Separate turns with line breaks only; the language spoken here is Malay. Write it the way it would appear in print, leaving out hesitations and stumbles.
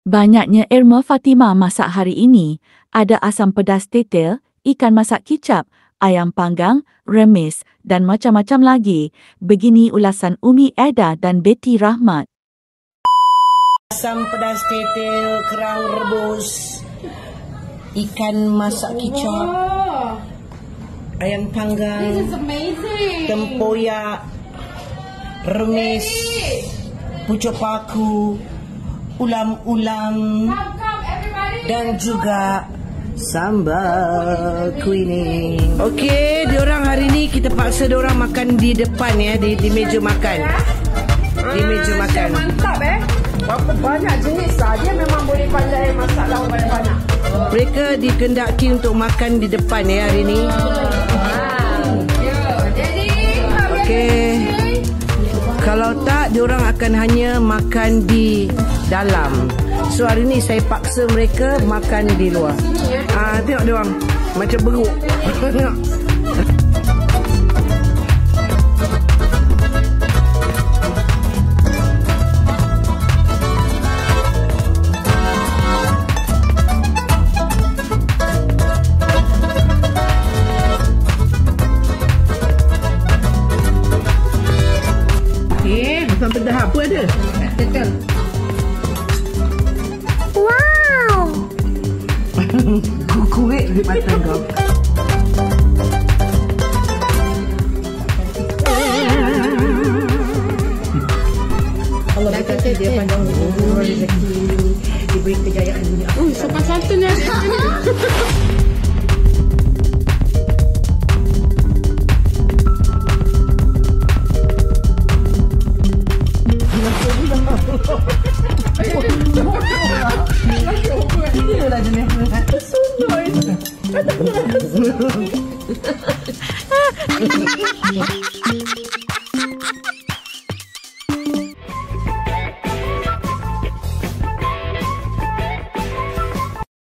Banyaknya Irma Fatimah masak hari ini. Ada asam pedas tetel, ikan masak kicap, ayam panggang, remis dan macam-macam lagi. Begini ulasan Umi Eda dan Betty Rahmat.
Asam pedas tetel, kerang rebus, ikan masak kicap, ayam panggang, tempoyak, remis, pucuk paku, ulam-ulam dan juga sambal kuning. Okey, diorang hari ni kita paksa diorang makan di depan ya, di meja makan. Di meja makan.
Mantap berapa banyak jenis lah. Dia memang boleh pandai masak lauk banyak-banyak.
Mereka dikendaki untuk makan di depan ya hari ni. Okey. Kalau tak, diorang akan hanya makan di dalam. So hari ni saya paksa mereka makan di luar. Tengok diorang macam beruk. Tengok. Sampai dah apa ada? Tetel.
Wow.
Kukurik di mata kau. Allah berkati dia panjang umur, rezeki, diberi kejayaan dunia.
Sopan santun ya.
Inilah jenis
Sungguh.